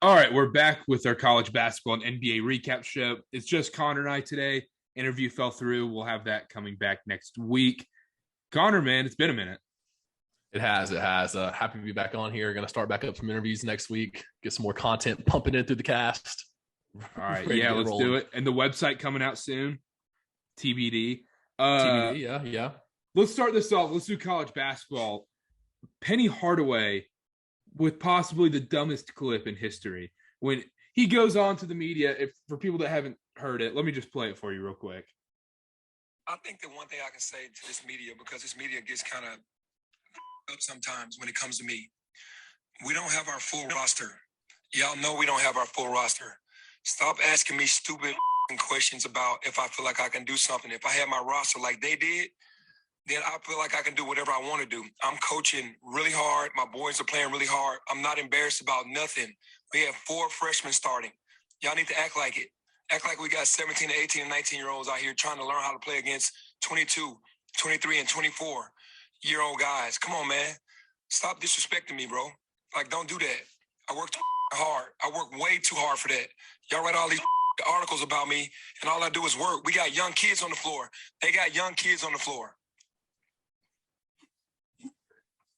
All right, we're back with our college basketball and NBA recap show. It's just Connor and I today. Interview fell through. We'll have that coming back next week. Connor, man, it's been a minute. It has. It has. Happy to be back on here. Going to start back up some interviews next week. Get some more content pumping in through the cast. All right, yeah, let's do it. And the website coming out soon. TBD. TBD, yeah. Let's start this off. Let's do college basketball. Penny Hardaway with possibly the dumbest clip in history. When he goes on to the media, if for people that haven't heard it, let me just play it for you real quick. I think the one thing I can say to this media, because this media gets kind of up sometimes when it comes to me, we don't have our full roster. Y'all know we don't have our full roster. Stop asking me stupid questions about if I feel like I can do something. If I had my roster like they did, then I feel like I can do whatever I want to do. I'm coaching really hard. My boys are playing really hard. I'm not embarrassed about nothing. We have 4 freshmen starting. Y'all need to act like it. Act like we got 17 to 18 and 19-year-olds out here trying to learn how to play against 22, 23, and 24-year-old guys. Come on, man. Stop disrespecting me, bro. Like, don't do that. I work too hard. I work way too hard for that. Y'all write all these articles about me, and all I do is work. We got young kids on the floor. They got young kids on the floor.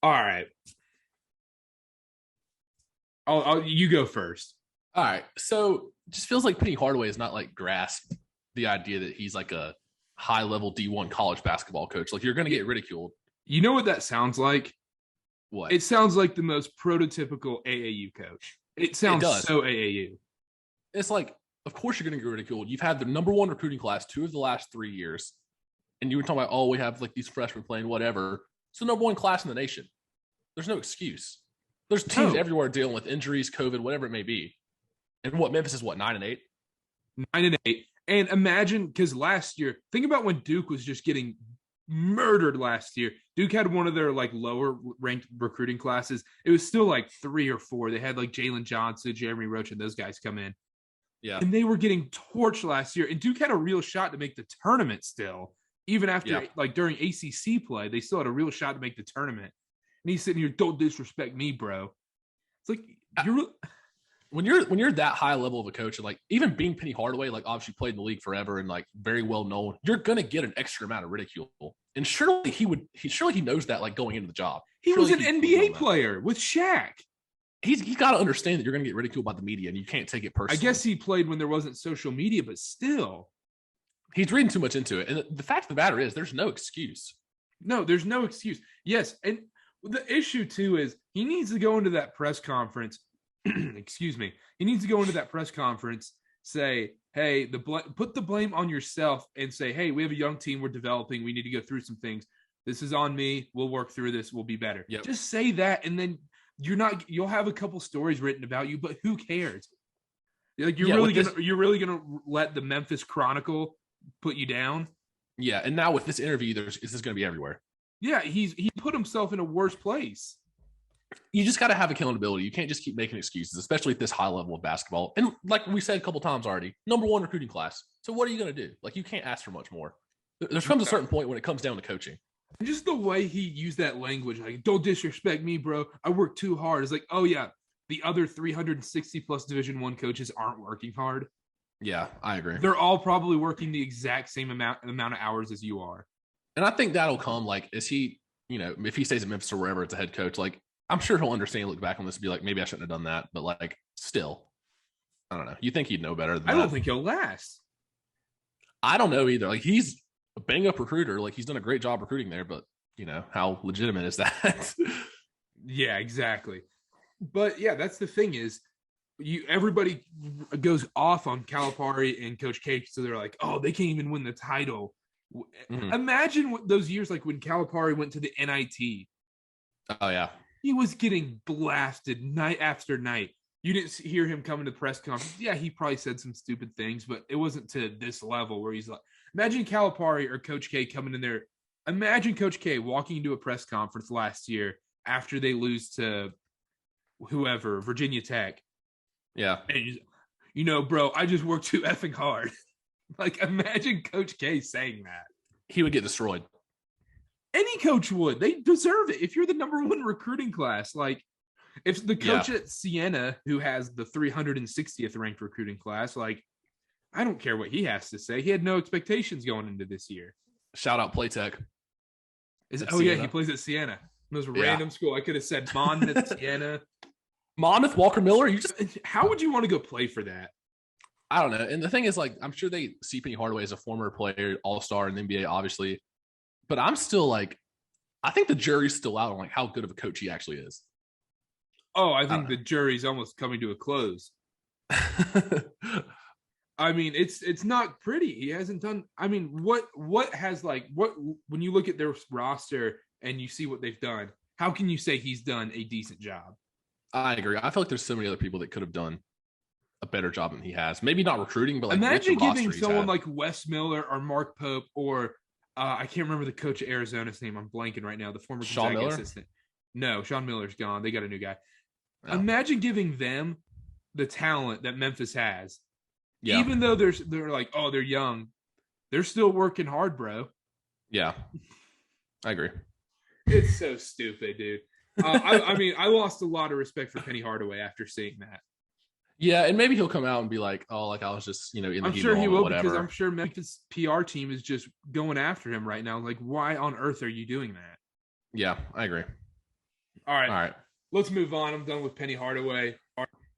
All right. You go first. All right. So it just feels like Penny Hardaway has not like grasped the idea that he's like a high level D1 college basketball coach. Like, you're going to get ridiculed. You know what that sounds like? What? It sounds like the most prototypical AAU coach. It sounds so AAU. It's like, of course you're going to get ridiculed. You've had the number 1 recruiting class 2 of the last 3 years. And you were talking about, oh, we have like these freshmen playing whatever. It's the number 1 class in the nation. There's no excuse. There's teams everywhere dealing with injuries, COVID, whatever it may be. And what, Memphis is what, 9-8? 9-8. And imagine, because last year, think about when Duke was just getting murdered last year. Duke had one of their like lower ranked recruiting classes. It was still like 3 or 4. They had like Jalen Johnson, Jeremy Roach, and those guys come in. Yeah. And they were getting torched last year. And Duke had a real shot to make the tournament still. Even after, like during ACC play, they still had a real shot to make the tournament. And he's sitting here, don't disrespect me, bro. It's like, when you're that high level of a coach, and like even being Penny Hardaway, like obviously played in the league forever and like very well known, you're gonna get an extra amount of ridicule. And surely he knows that, like going into the job. He was an NBA player with Shaq. He's got to understand that you're gonna get ridiculed by the media, and you can't take it personally. I guess he played when there wasn't social media, but still, he's reading too much into it. And the fact of the matter is, there's no excuse. No, there's no excuse. Yes, and the issue too is he needs to go into that press conference. Excuse me. He needs to go into that press conference, say, hey, put the blame on yourself and say, hey, we have a young team we're developing. We need to go through some things. This is on me. We'll work through this. We'll be better. Yep. Just say that, and then you'll have a couple stories written about you, but who cares? Like you're really gonna let the Memphis Chronicle put you down? Yeah, and now with this interview, this is gonna be everywhere. Yeah, he put himself in a worse place. You just got to have accountability. You can't just keep making excuses, especially at this high level of basketball. And like we said a couple times already, number 1 recruiting class. So what are you going to do? Like, you can't ask for much more. There comes a certain point when it comes down to coaching. And just the way he used that language, like, don't disrespect me, bro. I work too hard. It's like, oh yeah, the other 360 plus Division I coaches aren't working hard. Yeah, I agree. They're all probably working the exact same amount of hours as you are. And I think that'll come, like, if he stays at Memphis or wherever it's a head coach, like, I'm sure he'll understand, look back on this and be like, maybe I shouldn't have done that. But like, still, I don't know. You think he'd know better than that? I don't think he'll last. I don't know either. Like, he's a bang up recruiter. Like, he's done a great job recruiting there, but how legitimate is that? Yeah, exactly. But yeah, that's the thing is everybody goes off on Calipari and Coach K. So they're like, oh, they can't even win the title. Mm-hmm. Imagine those years like when Calipari went to the NIT. Oh, yeah. He was getting blasted night after night. You didn't hear him coming to the press conference. Yeah, he probably said some stupid things, but it wasn't to this level where he's like, imagine Calipari or Coach K coming in there. Imagine Coach K walking into a press conference last year after they lose to whoever, Virginia Tech. Yeah. And, bro, I just worked too effing hard. Like, imagine Coach K saying that. He would get destroyed. Any coach would. They deserve it. If you're the number 1 recruiting class, like, If the coach at Siena, who has the 360th ranked recruiting class, like, I don't care what he has to say. He had no expectations going into this year. Shout out Playtech. Yeah, he plays at Siena. It was a random school. I could have said Monmouth, Siena. Monmouth, Walker Miller. How would you want to go play for that? I don't know. And the thing is, like, I'm sure they see Penny Hardaway as a former player, all-star in the NBA, obviously. But I'm still like, I think the jury's still out on like how good of a coach he actually is. Oh, I think the jury's almost coming to a close. I mean, it's not pretty. He hasn't done. I mean, what when you look at their roster and you see what they've done, how can you say he's done a decent job? I agree. I feel like there's so many other people that could have done a better job than he has. Maybe not recruiting, but like imagine giving someone like Wes Miller or Mark Pope or I can't remember the coach of Arizona's name. I'm blanking right now. The former Sean Miller assistant. No, Sean Miller's gone. They got a new guy. Yeah. Imagine giving them the talent that Memphis has. Yeah. Even though they're like, oh, they're young, they're still working hard, bro. Yeah, I agree. It's so stupid, dude. I mean, I lost a lot of respect for Penny Hardaway after seeing that. Yeah, and maybe he'll come out and be like, "Oh, like I was just, in the I'm heat sure of the he moment, will whatever." because I'm sure Memphis PR team is just going after him right now. Like, why on earth are you doing that? Yeah, I agree. All right. Let's move on. I'm done with Penny Hardaway.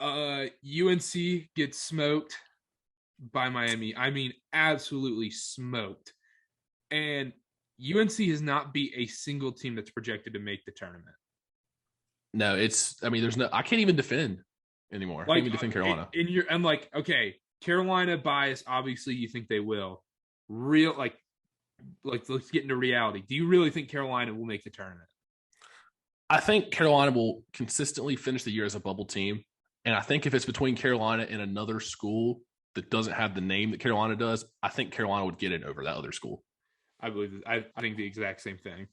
UNC gets smoked by Miami. I mean, absolutely smoked. And UNC has not beat a single team that's projected to make the tournament. No, I can't even defend anymore. I can't even defend Carolina. I'm like, okay, Carolina bias, obviously you think they will. Like let's get into reality. Do you really think Carolina will make the tournament? I think Carolina will consistently finish the year as a bubble team. And I think if it's between Carolina and another school that doesn't have the name that Carolina does, I think Carolina would get it over that other school. I believe I think the exact same thing.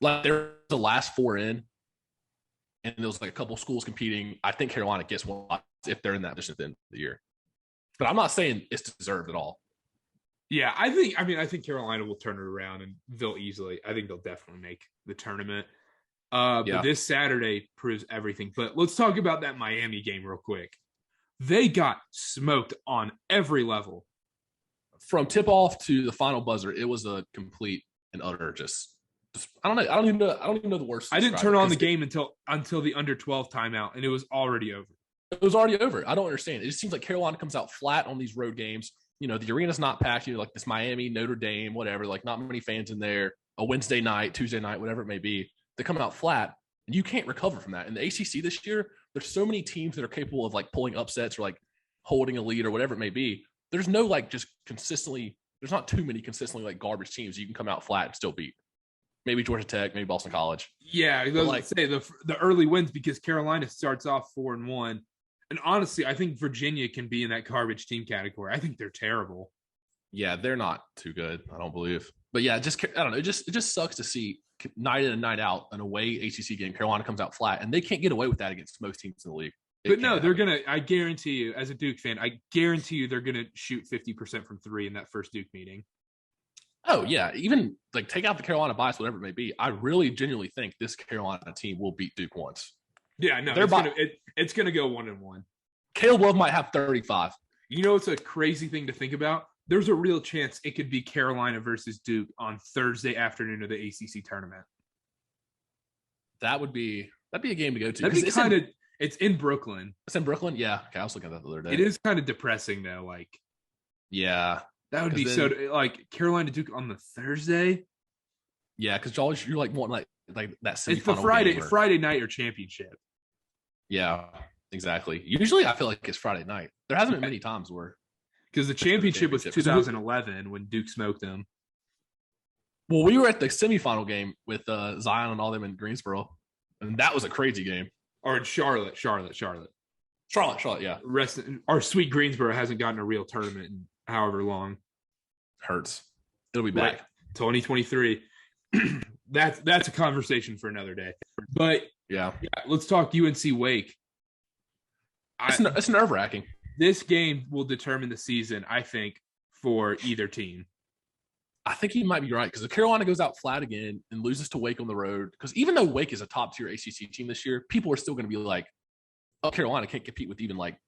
Like there's the last four in, and there was like a couple schools competing. I think Carolina gets one if they're in that position at the end of the year. But I'm not saying it's deserved at all. Yeah, I think Carolina will turn it around and they'll definitely make the tournament. But this Saturday proves everything. But let's talk about that Miami game real quick. They got smoked on every level. From tip-off to the final buzzer, it was a complete and utter just I don't know. I don't even know the worst. I didn't turn on the game until the under 12 timeout, and it was already over. It was already over. I don't understand. It just seems like Carolina comes out flat on these road games. The arena's not packed. Like this Miami, Notre Dame, whatever. Like not many fans in there. A Wednesday night, Tuesday night, whatever it may be. They come out flat, and you can't recover from that. In the ACC this year, there's so many teams that are capable of like pulling upsets or like holding a lead or whatever it may be. There's no like just consistently. There's not too many consistently like garbage teams you can come out flat and still beat. Maybe Georgia Tech, maybe Boston College. Yeah, I was say the early wins because Carolina starts off 4-1, and honestly, I think Virginia can be in that garbage team category. I think they're terrible. Yeah, they're not too good. I don't believe. But yeah, I don't know. It just sucks to see night in and night out an away ACC game. Carolina comes out flat, and they can't get away with that against most teams in the league. But no, they're gonna. I guarantee you, as a Duke fan, they're gonna shoot 50% from three in that first Duke meeting. Oh yeah, even like take out the Carolina bias, whatever it may be. I really genuinely think this Carolina team will beat Duke once. Yeah, no, it's gonna go 1-1. Caleb Love might have 35. You know, it's a crazy thing to think about. There's a real chance it could be Carolina versus Duke on Thursday afternoon of the ACC tournament. That'd be a game to go to. That'd be kind of. It's in Brooklyn. It's in Brooklyn. Yeah, okay, I was looking at that the other day. It is kind of depressing though. Like, yeah. That would be so like Carolina Duke on the Thursday. Yeah, because you like want like that semifinal. It's the Friday night or championship. Yeah, exactly. Usually, I feel like it's Friday night. There hasn't been many times where because the championship was 2011 when Duke smoked them. Well, we were at the semifinal game with Zion and all them in Greensboro, and that was a crazy game. Or in Charlotte. Charlotte. Yeah. Our sweet Greensboro hasn't gotten a real tournament in however long. Hurts. It'll be back. 2023. That's a conversation for another day. But yeah, let's talk UNC Wake. It's nerve-wracking. This game will determine the season, I think, for either team. I think he might be right because if Carolina goes out flat again and loses to Wake on the road, because even though Wake is a top tier ACC team this year, people are still going to be like, "Oh, Carolina can't compete with even like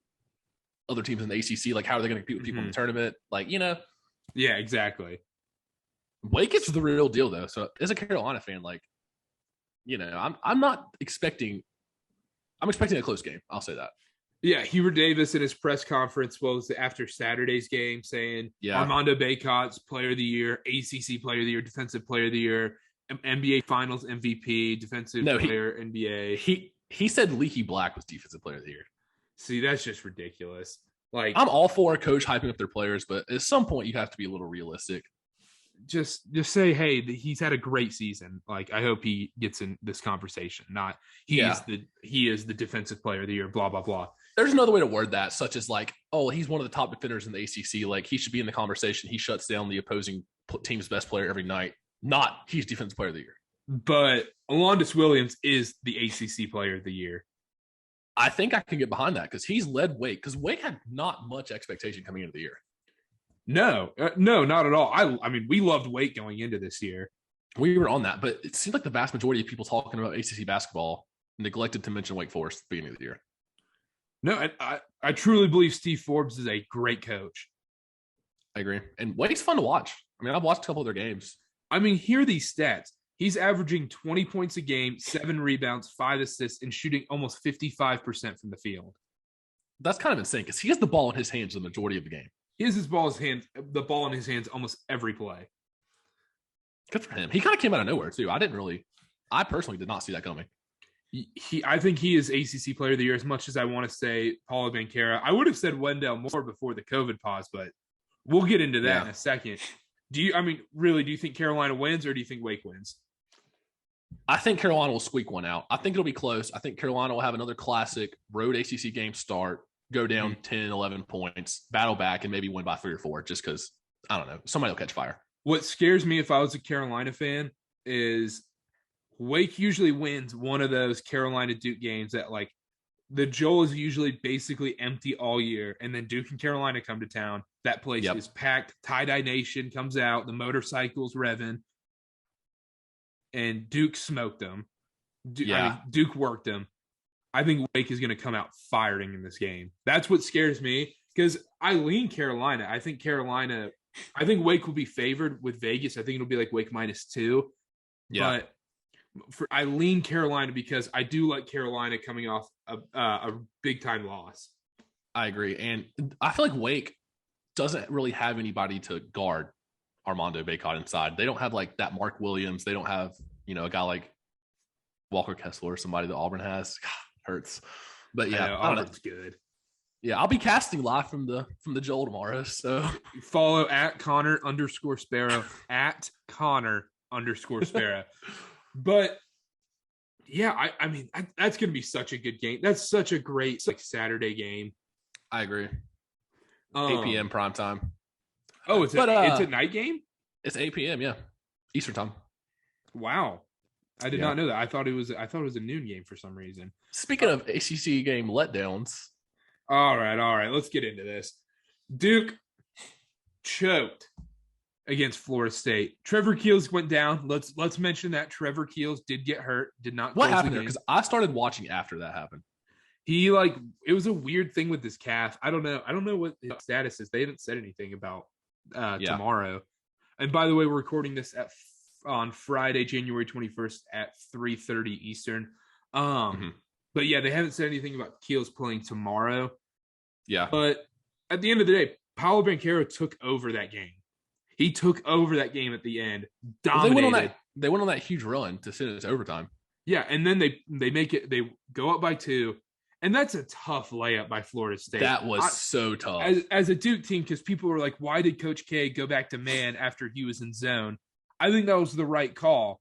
other teams in the ACC. Like, how are they going to compete with people in the tournament? Like, Yeah, exactly. Wake is the real deal though. So as a Carolina fan, like, I'm not expecting. I'm expecting a close game. I'll say that. Yeah, Hubert Davis in his press conference was after Saturday's game saying Armando Bacot's Player of the Year, ACC Player of the Year, Defensive Player of the Year, NBA Finals MVP, Defensive Player NBA. He said Leaky Black was Defensive Player of the Year. See, that's just ridiculous. Like, I'm all for a coach hyping up their players, but at some point you have to be a little realistic. Just say, hey, he's had a great season. Like, I hope he gets in this conversation. Not he is the Defensive Player of the Year. Blah blah blah. There's another way to word that, such as like, oh, he's one of the top defenders in the ACC. Like, he should be in the conversation. He shuts down the opposing team's best player every night. Not he's Defensive Player of the Year. But Alondas Williams is the ACC Player of the Year. I think I can get behind that because he's led Wake. Because Wake had not much expectation coming into the year. No, not at all. I mean, we loved Wake going into this year. We were on that, but it seemed like the vast majority of people talking about ACC basketball neglected to mention Wake Forest at the beginning of the year. No, I truly believe Steve Forbes is a great coach. I agree. And Wake's fun to watch. I mean, I've watched a couple of their games. I mean, hear these stats. He's averaging 20 points a game, 7 rebounds, 5 assists, and shooting almost 55% from the field. That's kind of insane because he has the ball in his hands the majority of the game. He has the ball in his hands almost every play. Good for him. He kind of came out of nowhere, too. I personally did not see that coming. I think he is ACC Player of the Year as much as I want to say Paulo Banchero. I would have said Wendell Moore before the COVID pause, but we'll get into that in a second. Do you think Carolina wins or do you think Wake wins? I think Carolina will squeak one out. I think it'll be close. I think Carolina will have another classic road ACC game start, go down 10, 11 points, battle back, and maybe win by 3 or 4 just because, I don't know, somebody will catch fire. What scares me if I was a Carolina fan is Wake usually wins one of those Carolina-Duke games that, like, the Joel is usually basically empty all year, and then Duke and Carolina come to town. That place is packed. Tie-dye Nation comes out. The motorcycles revving. And Duke smoked them. Duke worked them. I think Wake is going to come out firing in this game. That's what scares me because I lean Carolina. I think Wake will be favored with Vegas. I think it'll be like Wake -2. Yeah. But I lean Carolina because I do like Carolina coming off a big-time loss. I agree. And I feel like Wake doesn't really have anybody to guard Armando Bacot inside. They don't have like that Mark Williams. They don't have, a guy like Walker Kessler or somebody that Auburn has. God, hurts. But yeah, Auburn's good. Yeah, I'll be casting live from the Joel tomorrow. So follow at Connor_Sparrow at Connor_Sparrow. But yeah, I mean that's going to be such a good game. That's such a great Saturday game. I agree. 8 p.m. prime time. Oh, it's a night game? It's 8 p.m. Yeah, Eastern time. Wow, I did not know that. I thought it was a noon game for some reason. Speaking of ACC game letdowns. All right. Let's get into this. Duke choked against Florida State. Trevor Keels went down. Let's mention that Trevor Keels did get hurt. Did not. What happened there? Because I started watching after that happened. He it was a weird thing with his calf. I don't know what his status is. They haven't said anything about tomorrow. And by the way, we're recording this on Friday, January 21st at 3:30 Eastern. But yeah, they haven't said anything about Keels playing tomorrow. Yeah. But at the end of the day, Paulo Banchero took over that game. He took over that game at the end. Dominated. They went on that huge run to send it to overtime. Yeah, and then they go up by 2. And that's a tough layup by Florida State. That was so tough. As a Duke team, because people were like, why did Coach K go back to man after he was in zone? I think that was the right call.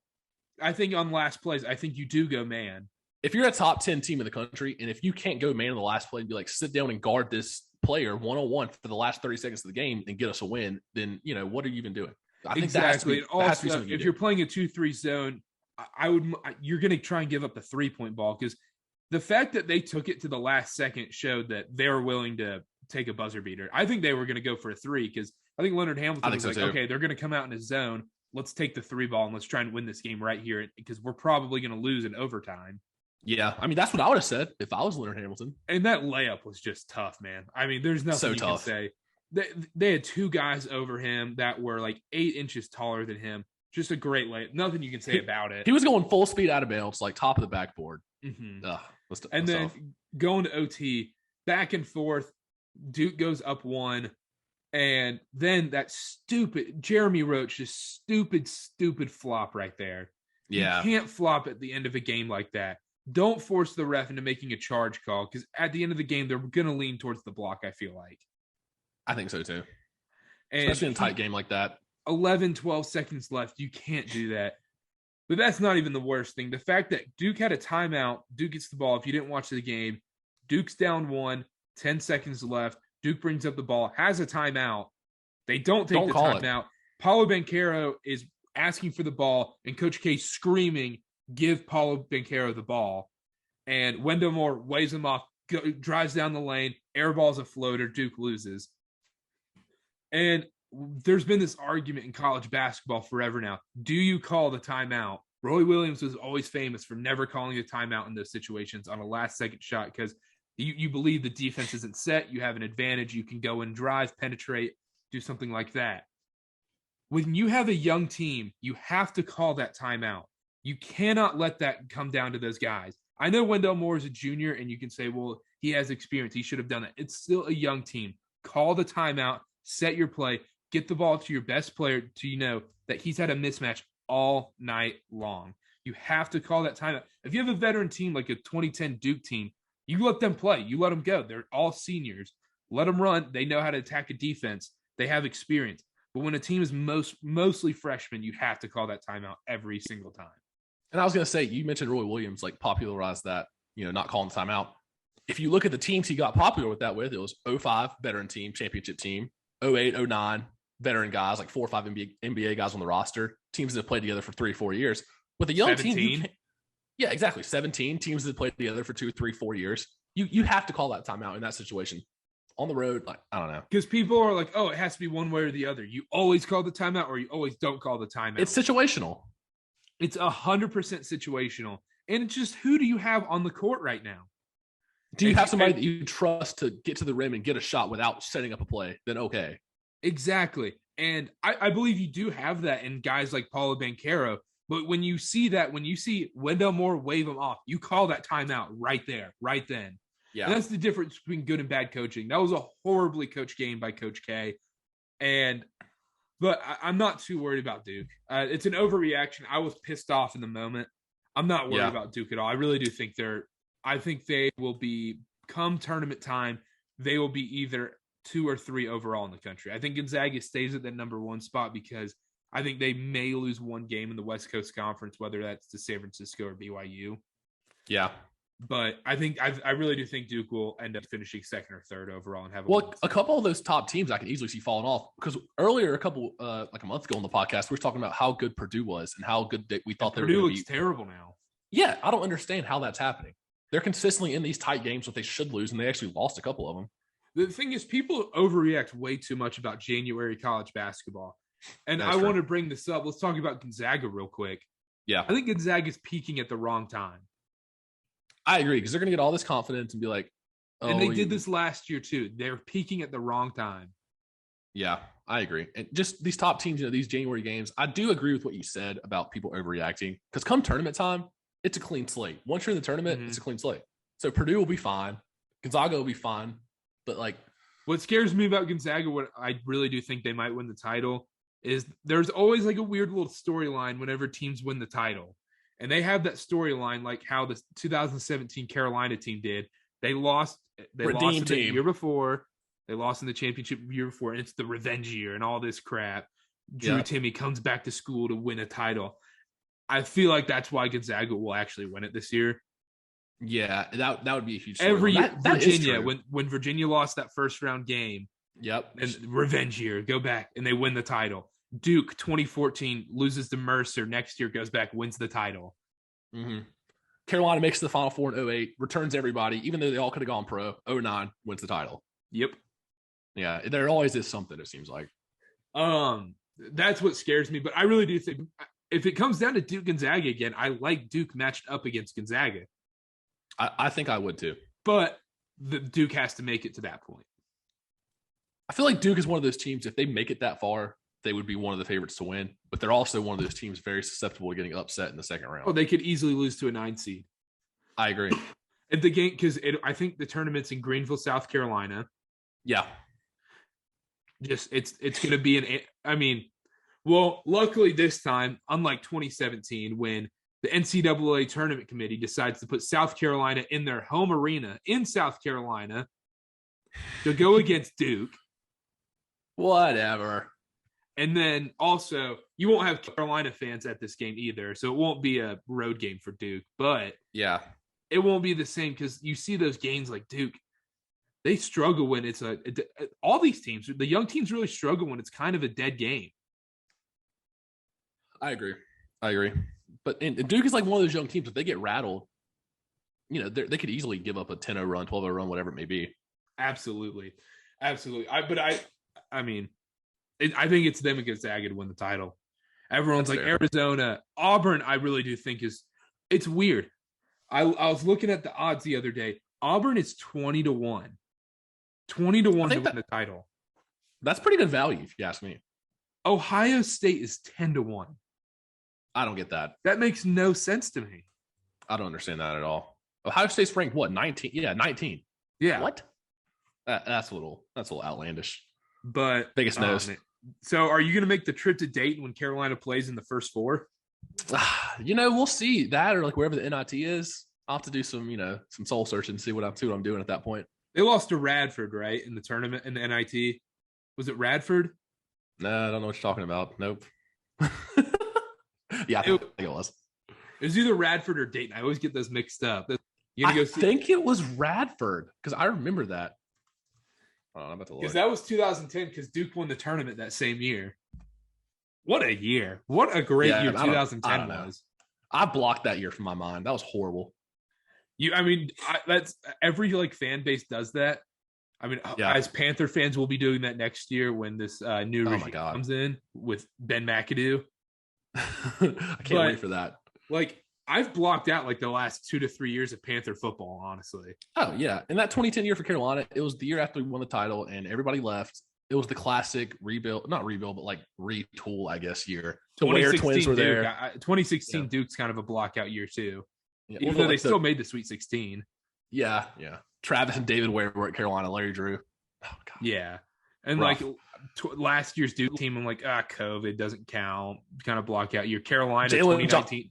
I think on last plays, I think you do go man. If you're a top 10 team in the country, and if you can't go man in the last play and be like, sit down and guard this player one-on-one for the last 30 seconds of the game and get us a win, then, what are you even doing? I think exactly. Also, if you're playing a 2-3 zone, you're going to try and give up the 3-point ball because the fact that they took it to the last second showed that they're willing to take a buzzer beater. I think they were going to go for a three because I think Leonard Hamilton was like, okay, they're going to come out in his zone. Let's take the 3 ball and let's try and win this game right here because we're probably going to lose in overtime. Yeah, I mean, that's what I would have said if I was Leonard Hamilton. And that layup was just tough, man. I mean, there's nothing you can say. They had 2 guys over him that were like 8 inches taller than him. Just a great layup. Nothing you can say about it. He was going full speed out of bounds, like top of the backboard. Mm-hmm. And then going to OT, back and forth, Duke goes up 1. And then that stupid Jeremy Roach, just stupid flop right there. Yeah. You can't flop at the end of a game like that. Don't force the ref into making a charge call because at the end of the game, they're going to lean towards the block, I feel like. I think so too. And especially in a tight game like that. 11, 12 seconds left. You can't do that. But that's not even the worst thing. The fact that Duke had a timeout, Duke gets the ball. If you didn't watch the game, Duke's down 1, 10 seconds left. Duke brings up the ball, has a timeout. They don't take the timeout. Paulo Banchero is asking for the ball, and Coach K screaming, give Paulo Banchero the ball. And Wendell Moore waves him off, drives down the lane, airballs a floater, Duke loses. And there's been this argument in college basketball forever now. Do you call the timeout? Roy Williams was always famous for never calling a timeout in those situations on a last-second shot because you believe the defense isn't set, you have an advantage, you can go and drive, penetrate, do something like that. When you have a young team, you have to call that timeout. You cannot let that come down to those guys. I know Wendell Moore is a junior, and you can say, well, he has experience. He should have done it. It's still a young team. Call the timeout, set your play, get the ball to your best player to know that he's had a mismatch all night long. You have to call that timeout. If you have a veteran team like a 2010 Duke team, you let them play. You let them go. They're all seniors. Let them run. They know how to attack a defense. They have experience. But when a team is mostly freshmen, you have to call that timeout every single time. And I was going to say, you mentioned Roy Williams, like popularized that, not calling the timeout. If you look at the teams he got popular with that with, it was 05, veteran team, championship team, 08, 09, veteran guys, like 4 or 5 NBA guys on the roster, teams that have played together for 3 or 4 years. With a young 17. team, yeah, exactly. 17 teams that played together for 2, 3, 4 years. You have to call that timeout in that situation. On the road, like, I don't know. Because people are like, oh, it has to be one way or the other. You always call the timeout or you always don't call the timeout. It's situational. It's 100% situational. And it's just, who do you have on the court right now? Do you have somebody that you trust to get to the rim and get a shot without setting up a play? Then okay. Exactly. And I believe you do have that in guys like Paulo Banchero. But when you see that, when you see Wendell Moore wave him off, you call that timeout right there, right then. Yeah. And that's the difference between good and bad coaching. That was a horribly coached game by Coach K. But I'm not too worried about Duke. It's an overreaction. I was pissed off in the moment. I'm not worried about Duke at all. I really do think I think they will be, come tournament time, they will be either 2 or 3 overall in the country. I think Gonzaga stays at that number 1 spot because I think they may lose one game in the West Coast Conference, whether that's to San Francisco or BYU. Yeah. But I think I really do think Duke will end up finishing 2nd or 3rd overall and have a couple of those top teams I can easily see falling off because earlier like a month ago on the podcast we were talking about how good Purdue was and how good we thought they were going to be. Purdue looks terrible now. Yeah, I don't understand how that's happening. They're consistently in these tight games that they should lose, and they actually lost a couple of them. The thing is, people overreact way too much about January college basketball. And I want to bring this up. Let's talk about Gonzaga real quick. Yeah. I think Gonzaga is peaking at the wrong time. I agree, because they're going to get all this confidence and be like, oh. And they did this last year, too. They're peaking at the wrong time. Yeah, I agree. And just these top teams, these January games, I do agree with what you said about people overreacting. Because come tournament time, it's a clean slate. Once you're in the tournament, it's a clean slate. So Purdue will be fine. Gonzaga will be fine. But, what scares me about Gonzaga, what I really do think they might win the title, is there's always, a weird little storyline whenever teams win the title. And they have that storyline like how the 2017 Carolina team did. They lost in the year before. They lost in the championship year before. And it's the revenge year and all this crap. Drew Timme comes back to school to win a title. I feel like that's why Gonzaga will actually win it this year. Yeah, that would be a huge story. Every year, Virginia, when Virginia lost that first round game. Yep. And revenge year, go back and they win the title. Duke 2014 loses to Mercer. Next year goes back, wins the title. Mm-hmm. Carolina makes the Final Four in 08, returns everybody, even though they all could have gone pro. 09 wins the title. Yep. Yeah, there always is something, it seems like. That's what scares me. But I really do think if it comes down to Duke Gonzaga again, I like Duke matched up against Gonzaga. I think I would too. But the Duke has to make it to that point. I feel like Duke is one of those teams, if they make it that far, they would be one of the favorites to win. But they're also one of those teams very susceptible to getting upset in the second round. Oh, they could easily lose to a 9 seed. I agree. At the game, because I think the tournament's in Greenville, South Carolina. Yeah. Just it's going to be well, luckily this time, unlike 2017, when the NCAA tournament committee decides to put South Carolina in their home arena in South Carolina to go against Duke. Whatever. And then also, you won't have Carolina fans at this game either, so it won't be a road game for Duke. But yeah, it won't be the same because you see those games like Duke. They struggle when it's all these teams, the young teams really struggle when it's kind of a dead game. I agree. But and Duke is like one of those young teams, if they get rattled, they could easily give up a 10-0 run, 12-0 run, whatever it may be. Absolutely. I think it's them against Gonzaga to win the title. Everyone's That's like fair. Arizona, Auburn. I really do think it's weird. I was looking at the odds the other day. Auburn is 20-1, 20-1 to win the title. That's pretty good value, if you ask me. Ohio State is 10-1. I don't get that. That makes no sense to me. I don't understand that at all. Ohio State's ranked what? 19? Yeah, 19. Yeah. What? That's a little outlandish. But biggest nose. So are you going to make the trip to Dayton when Carolina plays in the first four? We'll see that, or like wherever the NIT is. I'll have to do some soul searching and see what I'm doing at that point. They lost to Radford, right, in the tournament in the NIT. Was it Radford? No, I don't know what you're talking about. Nope. Yeah, I think it was. It was either Radford or Dayton. I always get those mixed up. I think it was Radford because I remember that. I'm about to look. Because that was 2010 because Duke won the tournament that same year. What a year. What a great year 2010 was. I blocked that year from my mind. That was horrible. That's every fan base does that. As Panther fans, we'll be doing that next year when this new regime comes in with Ben McAdoo. I can't wait for that. I've blocked out the last 2 to 3 years of Panther football, honestly. Oh, yeah. In that 2010 year for Carolina, it was the year after we won the title and everybody left. It was the classic not rebuild, but retool, I guess, year. The Ware twins were there. 2016 Duke's kind of a blockout year, too. Yeah, even though they still made the Sweet 16. Yeah. Travis and David Ware were at Carolina, Larry Drew. Oh, God. Yeah. And last year's Duke team, I'm COVID doesn't count. Kind of block out year. Carolina, 2019.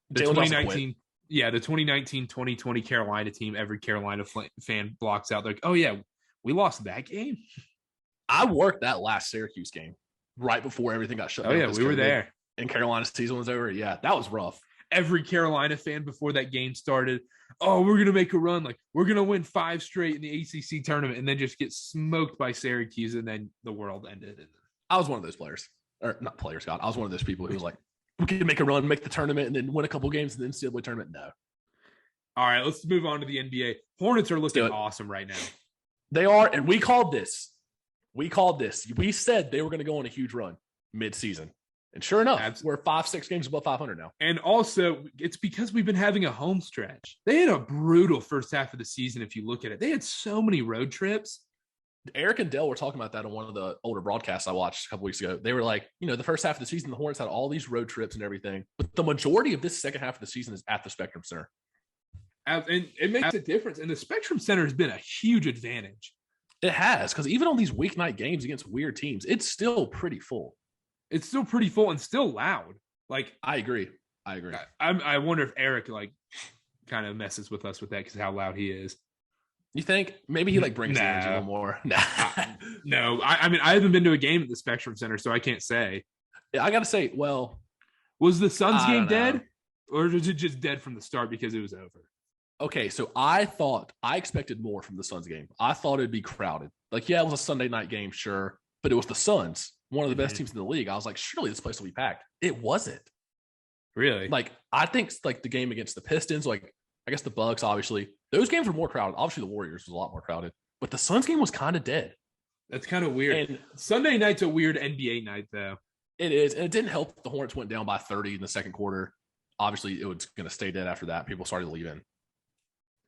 The 2019-2020 Carolina team, every Carolina fan blocks out. They're like, oh, yeah, we lost that game? I worked that last Syracuse game right before everything got shut down. Oh, yeah, we were there. And Carolina's season was over. Yeah, that was rough. Every Carolina fan before that game started, oh, we're going to make a run. We're going to win 5 straight in the ACC tournament and then just get smoked by Syracuse, and then the world ended. I was one of those players. Or not players, Scott. I was one of those people who was like, we can make a run, make the tournament, and then win a couple games in the NCAA tournament. No. All right, let's move on to the NBA. Hornets are looking awesome right now. They are, and we called this. We said they were going to go on a huge run mid-season. And sure enough, we're 5-6 games above 500 now. And also, it's because we've been having a home stretch. They had a brutal first half of the season, if you look at it. They had so many road trips. Eric and Dell were talking about that on one of the older broadcasts I watched a couple weeks ago. They were like, the first half of the season, the Hornets had all these road trips and everything. But the majority of this second half of the season is at the Spectrum Center. And it makes a difference. And the Spectrum Center has been a huge advantage. It has, because even on these weeknight games against weird teams, it's still pretty full. It's still pretty full and still loud. I agree. I wonder if Eric kind of messes with us with that because how loud he is. You think maybe he brings the energy a little more? No, I haven't been to a game at the Spectrum Center, so I can't say. Yeah, I got to say, was the Suns game dead, or was it just dead from the start because it was over? Okay, so I expected more from the Suns game. I thought it'd be crowded. it was a Sunday night game, sure, but it was the Suns, one of the best teams in the league. I was like, surely this place will be packed. It wasn't. Really? I think the game against the Pistons, I guess the Bucks, obviously, those games were more crowded. Obviously, the Warriors was a lot more crowded, but the Suns game was kind of dead. That's kind of weird. And Sunday night's a weird NBA night, though. it is. And it didn't help the Hornets went down by 30 in the second quarter. Obviously, it was going to stay dead after that. People started leaving.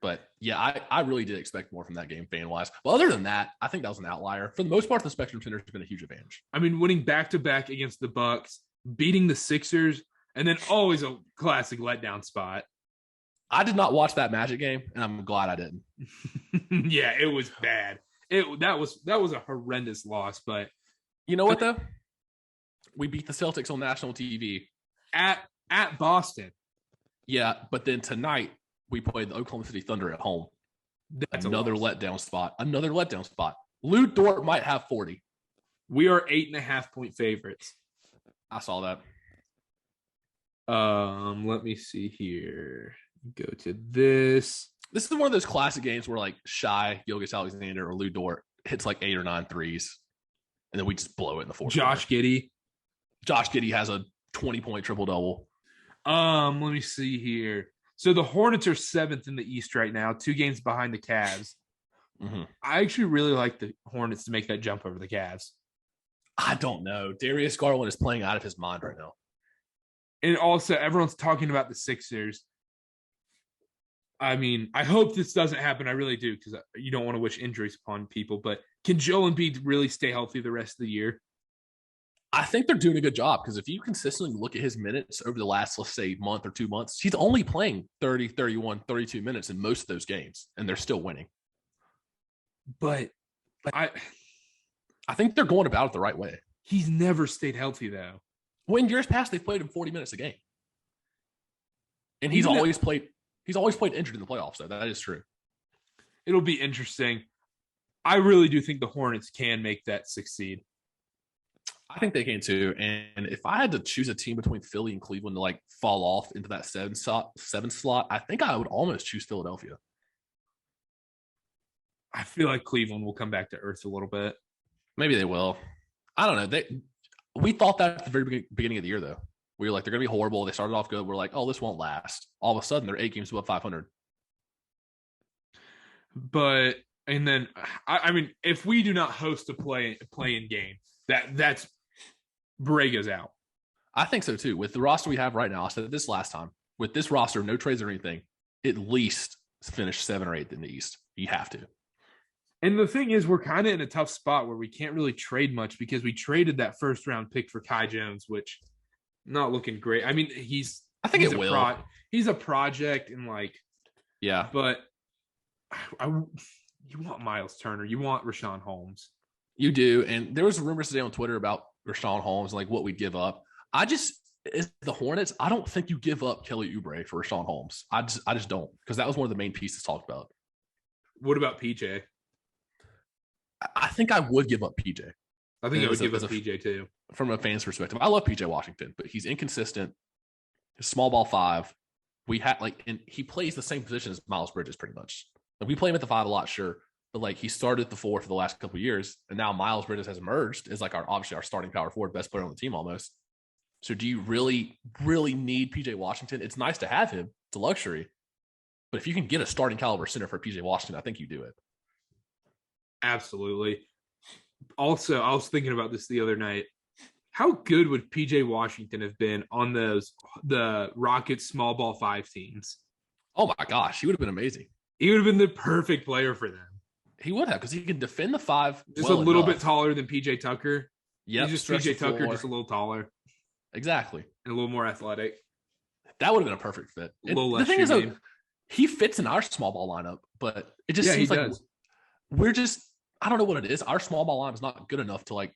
But, yeah, I really did expect more from that game fan-wise. But other than that, I think that was an outlier. For the most part, the Spectrum Center has been a huge advantage. I mean, winning back-to-back against the Bucks, beating the Sixers, and then always a classic letdown spot. I did not watch that Magic game, and I'm glad I didn't. Yeah, it was bad. That was a horrendous loss, but you know what though? We beat the Celtics on national TV at Boston. Yeah, but then tonight we played the Oklahoma City Thunder at home. That's another letdown spot. Another letdown spot. Lou Dort might have 40. We are 8.5-point favorites. I saw that. Let me see here. Go to this. This is one of those classic games where like Shai Gilgeous-Alexander or Lou Dort hits like 8 or 9 threes, and then we just blow it in the fourth. Josh Giddey has a 20-point triple-double. Let me see here. So the Hornets are 7th in the East right now, 2 games behind the Cavs. Mm-hmm. I actually really like the Hornets to make that jump over the Cavs. I don't know. Darius Garland is playing out of his mind right now. And also, everyone's talking about the Sixers. I mean, I hope this doesn't happen. I really do, because you don't want to wish injuries upon people. But can Joel Embiid really stay healthy the rest of the year? I think they're doing a good job, because if you consistently look at his minutes over the last, let's say, month or 2 months, he's only playing 30, 31, 32 minutes in most of those games, and they're still winning. But I think they're going about it the right way. He's never stayed healthy, though. When years past, they've played him 40 minutes a game. And he's always played injured in the playoffs, though. That is true. It'll be interesting. I really do think the Hornets can make that 6th seed. I think they can too. And if I had to choose a team between Philly and Cleveland to like fall off into that 7 slot, I think I would almost choose Philadelphia. I feel like Cleveland will come back to earth a little bit. Maybe they will. I don't know. We thought that at the very beginning of the year, though. We were like, they're going to be horrible. They started off good. We're like, oh, this won't last. All of a sudden, they're 8 games above 500. But, and then, I mean, if we do not host a play-in game, that's Borrego's out. I think so, too. With the roster we have right now, I said this last time, with this roster, no trades or anything, at least finish 7 or 8 in the East. You have to. And the thing is, we're kind of in a tough spot where we can't really trade much, because we traded that first-round pick for Kai Jones, which not looking great. I mean, he's a project, and like, yeah. But you want Miles Turner, you want Rashawn Holmes, you do. And there was rumors today on Twitter about Rashawn Holmes, like what we'd give up. As the Hornets, I don't think you give up Kelly Oubre for Rashawn Holmes. I just don't, because that was one of the main pieces talked about. What about PJ? I think I would give up PJ. I think I would give up PJ too. From a fan's perspective, I love PJ Washington, but he's inconsistent. He's small ball 5. And he plays the same position as Miles Bridges pretty much. Like, we play him at the 5 a lot, sure, but like he started at the 4 for the last couple of years, and now Miles Bridges has emerged as like obviously our starting power forward, best player on the team almost. So do you really, really need PJ Washington? It's nice to have him. It's a luxury. But if you can get a starting caliber center for PJ Washington, I think you do it. Absolutely. Also, I was thinking about this the other night. How good would PJ Washington have been on the Rockets small ball 5 teams? Oh my gosh, he would have been amazing. He would have been the perfect player for them. He would have, because he can defend the 5. Just a little bit taller than PJ Tucker. Yeah, just PJ Tucker, just a little taller. Exactly. And a little more athletic. That would have been a perfect fit. The thing is, he fits in our small ball lineup, but it just seems like we're just, I don't know what it is. Our small ball lineup is not good enough to like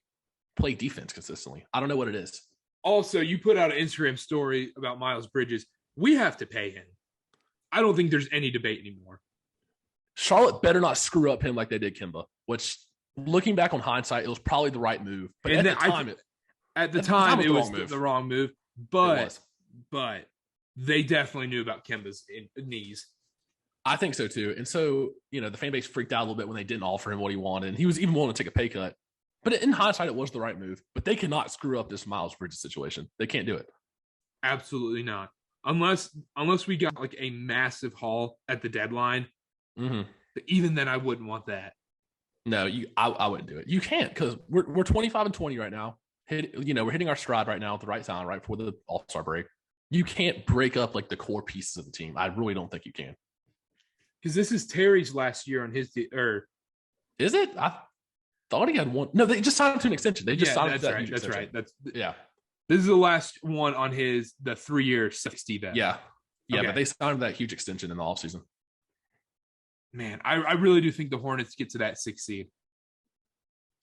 play defense consistently. I don't know what it is. Also, you put out an Instagram story about Miles Bridges. We have to pay him. I don't think there's any debate anymore. Charlotte better not screw up him like they did Kemba, which, looking back on hindsight, it was probably the right move. But at the time, it was the wrong move. But they definitely knew about Kemba's knees. I think so too. And so, the fan base freaked out a little bit when they didn't offer him what he wanted. And he was even willing to take a pay cut. But in hindsight, it was the right move. But they cannot screw up this Miles Bridges situation. They can't do it. Absolutely not. Unless we got like a massive haul at the deadline. Mm-hmm. But even then, I wouldn't want that. No, I wouldn't do it. You can't because we're 25-20 right now. We're hitting our stride right now at the right time, right before the All-Star break. You can't break up like the core pieces of the team. I really don't think you can. Because this is Terry's last year on his is it? I thought he had one. No, they just signed him to an extension. They just signed him to that. That's right. Yeah. This is the last one on the 3-year 60 then. Yeah. Yeah, okay. But they signed that huge extension in the offseason. Man, I really do think the Hornets get to that 6th seed.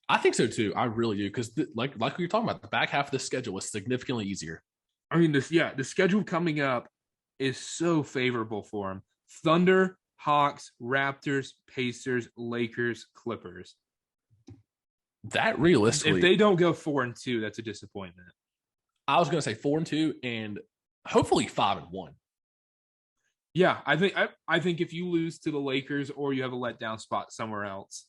I think so too. I really do. Because like we were talking about, the back half of the schedule was significantly easier. I mean, the schedule coming up is so favorable for them. Thunder, Hawks, Raptors, Pacers, Lakers, Clippers. That realistically, if they don't go 4-2, that's a disappointment. I was going to say 4-2 and hopefully 5-1. Yeah, I think if you lose to the Lakers or you have a letdown spot somewhere else.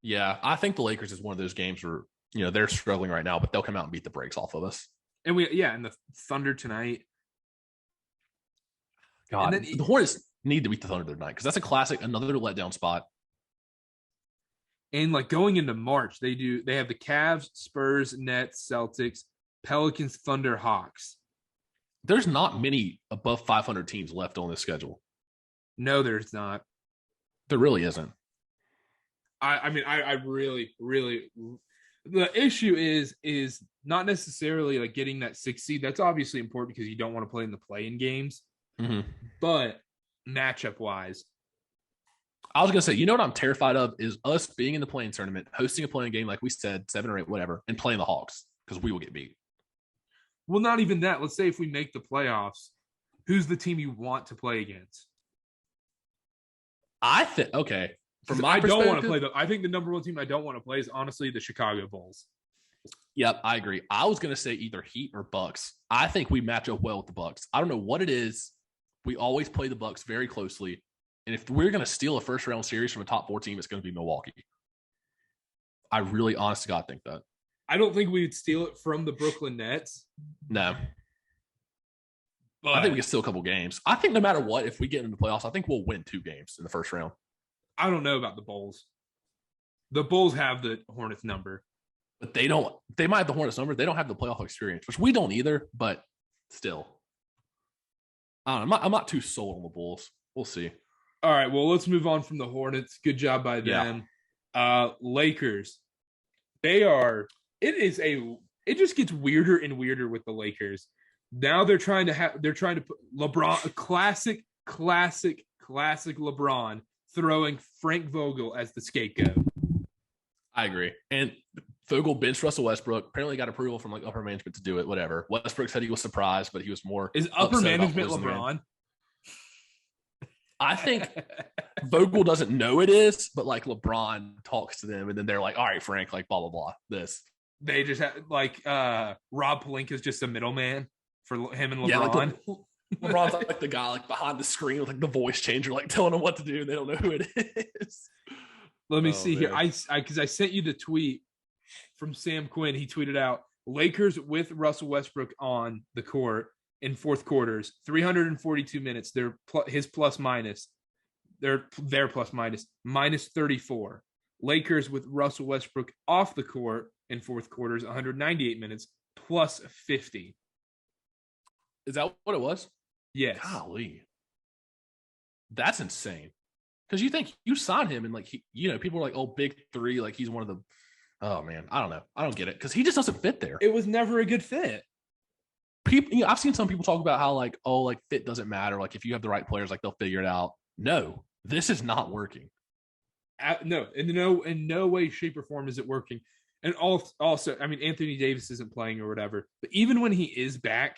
Yeah, I think the Lakers is one of those games where they're struggling right now, but they'll come out and beat the brakes off of us. And and the Thunder tonight. God, the Hornets need to beat the Thunder tonight because that's a classic, another letdown spot. And like going into March, they have the Cavs, Spurs, Nets, Celtics, Pelicans, Thunder, Hawks. There's not many above 500 teams left on this schedule. No, there's not. There really isn't. I mean, I really, really. The issue is not necessarily like getting that 6th seed. That's obviously important because you don't want to play in the play-in games. Mm-hmm. But matchup wise, I was gonna say, what I'm terrified of is us being in the play-in tournament, hosting a play-in game like we said, 7 or 8, whatever, and playing the Hawks because we will get beat. Well, not even that. Let's say if we make the playoffs, who's the team you want to play against? I think okay. I don't want to play them. I think the number one team I don't want to play is honestly the Chicago Bulls. Yep, I agree. I was going to say either Heat or Bucks. I think we match up well with the Bucks. I don't know what it is. We always play the Bucks very closely. And if we're going to steal a first-round series from a top 4 team, it's going to be Milwaukee. I really, honest to God, think that. I don't think we would steal it from the Brooklyn Nets. No. But I think we can steal a couple games. I think no matter what, if we get into the playoffs, I think we'll win 2 games in the first round. I don't know about the Bulls. The Bulls have the Hornets number. But they don't. They might have the Hornets number. They don't have the playoff experience, which we don't either, but still. I don't know. I'm not too sold on the Bulls. We'll see. All right, well, let's move on from the Hornets. Good job by them. Yeah. Lakers. It just gets weirder and weirder with the Lakers. Now they're trying to put LeBron, a classic LeBron, throwing Frank Vogel as the scapegoat. I agree. And Vogel benched Russell Westbrook. Apparently got approval from like upper management to do it, whatever. Westbrook said he was surprised, but he was more. Is upper management LeBron? I think Vogel doesn't know it is, but like LeBron talks to them and then they're like, all right, Frank, like blah, blah, blah. This. They just have like Rob Pelinka is just a middleman for him and LeBron. Yeah, like LeBron's like the guy like behind the screen with like the voice changer, like telling them what to do, and they don't know who it is. Let me see here. Because I sent you the tweet from Sam Quinn. He tweeted out Lakers with Russell Westbrook on the court in fourth quarters, 342 minutes. His plus minus, their plus minus minus 34. Lakers with Russell Westbrook off the court in fourth quarters, 198 minutes plus 50. Is that what it was? Yes. Golly. That's insane. Because you think you signed him and like people are like, oh, big 3, like he's one of the. Oh man, I don't know. I don't get it because he just doesn't fit there. It was never a good fit. People, I've seen some people talk about how like, oh, like fit doesn't matter. Like if you have the right players, like they'll figure it out. No, this is not working. No, in no way, shape, or form is it working. And also, I mean, Anthony Davis isn't playing or whatever. But even when he is back,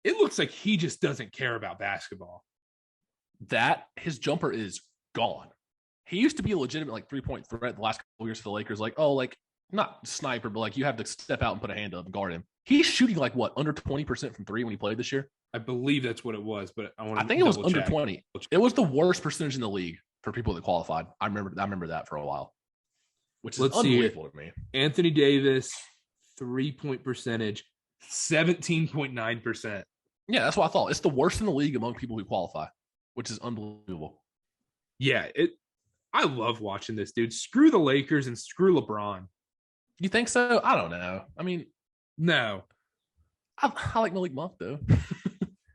it looks like he just doesn't care about basketball. That his jumper is gone. He used to be a legitimate like 3-point threat the last couple years for the Lakers. Like, oh, like not sniper, but like you have to step out and put a hand up and guard him. He's shooting like what, under 20% from 3 when he played this year? I believe that's what it was, but I think it was under 20. It was the worst percentage in the league for people that qualified. I remember that for a while, which is unbelievable to me. Anthony Davis, 3-point percentage, 17.9%. Yeah, that's what I thought. It's the worst in the league among people who qualify, which is unbelievable. Yeah, I love watching this, dude. Screw the Lakers and screw LeBron. You think so? I don't know. I mean, No, I like Malik Monk though.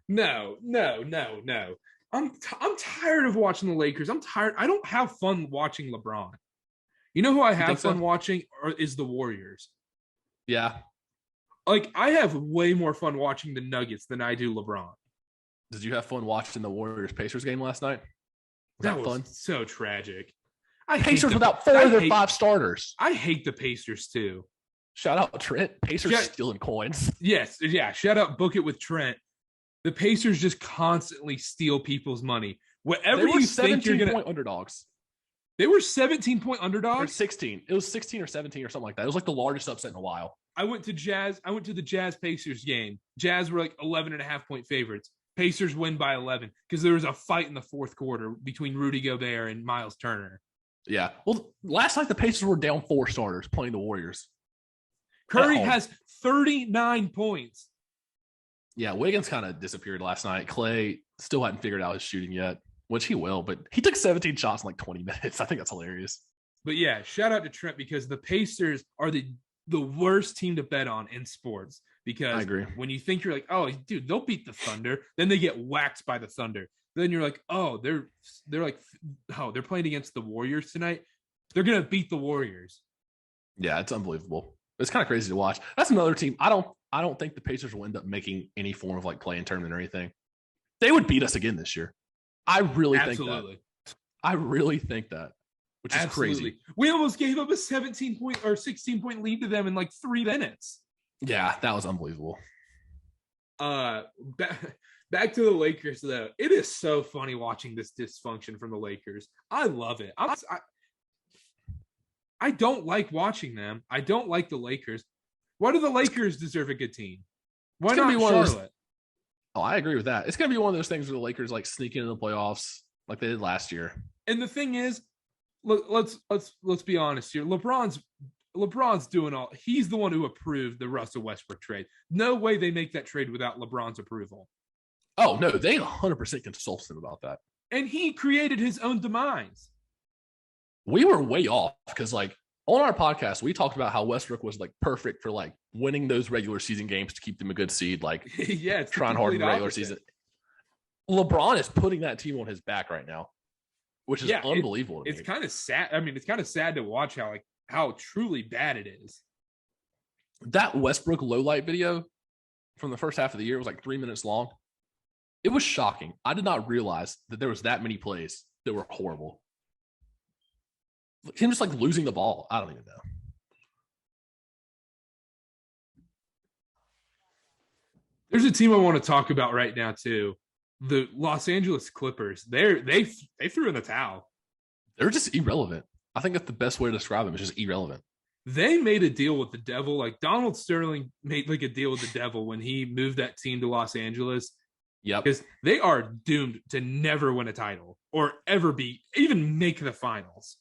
no. I'm tired of watching the Lakers. I'm tired. I don't have fun watching LeBron. You know who I have fun watching is the Warriors. Yeah. Like, I have way more fun watching the Nuggets than I do LeBron. Did you have fun watching the Warriors-Pacers game last night? That was fun? So tragic. Pacers without 4 of their 5 starters. I hate the Pacers too. Shout out Trent. Pacers stealing coins. Yes, yeah. Shout out Book It with Trent. The Pacers just constantly steal people's money. Whatever you think you're gonna, 17-point underdogs. They were 17-point underdogs. Or 16. It was 16 or 17 or something like that. It was like the largest upset in a while. I went to the Jazz Pacers game. Jazz were like 11.5-point favorites. Pacers win by 11 because there was a fight in the fourth quarter between Rudy Gobert and Miles Turner. Yeah. Well, last night the Pacers were down 4 starters playing the Warriors. Curry has 39 points. Yeah, Wiggins kind of disappeared last night. Clay still hadn't figured out his shooting yet, which he will, but he took 17 shots in like 20 minutes. I think that's hilarious. But yeah, shout out to Trent because the Pacers are the worst team to bet on in sports. Because I agree. When you think you're like, oh, dude, they'll beat the Thunder, then they get waxed by the Thunder. Then you're like, oh, they're playing against the Warriors tonight. They're gonna beat the Warriors. Yeah, it's unbelievable. It's kind of crazy to watch. That's another team. I don't think the Pacers will end up making any form of like play-in tournament or anything. They would beat us again this year. I really think that. I really think that, which is crazy. We almost gave up a 17-point or 16-point lead to them in like 3 minutes. Yeah, that was unbelievable. Back to the Lakers though. It is so funny watching this dysfunction from the Lakers. I love it. I don't like watching them. I don't like the Lakers. Why do the Lakers deserve a good team? Why not Charlotte? Oh, I agree with that. It's going to be one of those things where the Lakers like sneak into the playoffs like they did last year. And the thing is, let's be honest here. LeBron's doing all. He's the one who approved the Russell Westbrook trade. No way they make that trade without LeBron's approval. Oh no, they 100% consulted him about that. And he created his own demise. We were way off because like on our podcast, we talked about how Westbrook was like perfect for like winning those regular season games to keep them a good seed. Like yeah, it's trying hard in the regular season. LeBron is putting that team on his back right now, which is unbelievable. It's kind of sad. I mean, it's kind of sad to watch how truly bad it is. That Westbrook low light video from the first half of the year was like 3 minutes long. It was shocking. I did not realize that there was that many plays that were horrible. Him just like losing the ball. I don't even know. There's a team I want to talk about right now too. The Los Angeles Clippers. They threw in the towel. They're just irrelevant. I think that's the best way to describe them. Is just irrelevant. They made a deal with the devil. Like Donald Sterling made like a deal with the devil when he moved that team to Los Angeles. Yep. Because they are doomed to never win a title or ever even make the finals.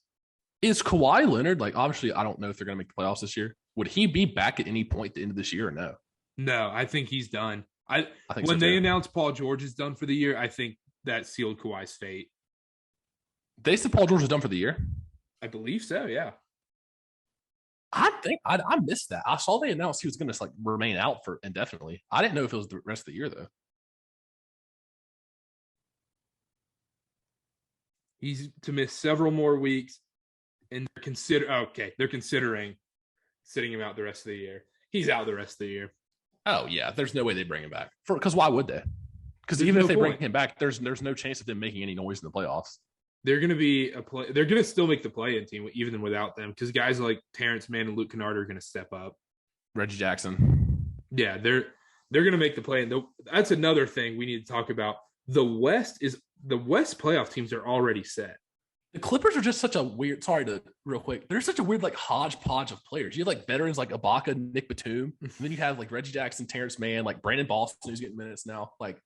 Is Kawhi Leonard, like, obviously, I don't know if they're going to make the playoffs this year. Would he be back at any point at the end of this year or no? No, I think he's done. I think when so they announced Paul George is done for the year, I think that sealed Kawhi's fate. They said Paul George was done for the year? I believe so, yeah. I think I missed that. I saw they announced he was going to like remain out for indefinitely. I didn't know if it was the rest of the year, though. He's to miss several more weeks. And they're considering sitting him out the rest of the year. He's out the rest of the year. Oh yeah, there's no way they bring him back. Because why would they? Because even if they bring him back, there's no chance of them making any noise in the playoffs. They're going to be they're going to still make the play-in team even without them because guys like Terrence Mann and Luke Kennard are going to step up. Reggie Jackson. Yeah, they're going to make the play-in. That's another thing we need to talk about. The West playoff teams are already set. The Clippers are just such a weird. Sorry to real quick. They're such a weird like hodgepodge of players. You have like veterans like Ibaka, Nick Batum, and then you have like Reggie Jackson, Terrence Mann, like Brandon Boston who's getting minutes now. Like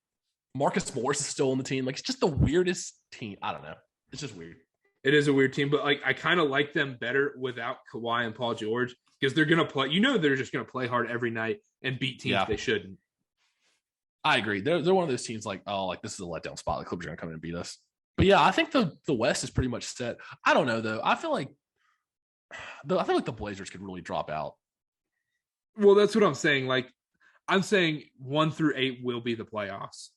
Marcus Morris is still on the team. Like it's just the weirdest team. I don't know. It's just weird. It is a weird team, but like I kind of like them better without Kawhi and Paul George because they're gonna play. You know, they're just gonna play hard every night and beat teams they shouldn't. I agree. They're one of those teams like, oh, like this is a letdown spot. The Clippers are gonna come in and beat us. But yeah, I think the West is pretty much set. I don't know though. I feel like the Blazers could really drop out. Well, that's what I'm saying. Like, I'm saying 1 through 8 will be the playoffs.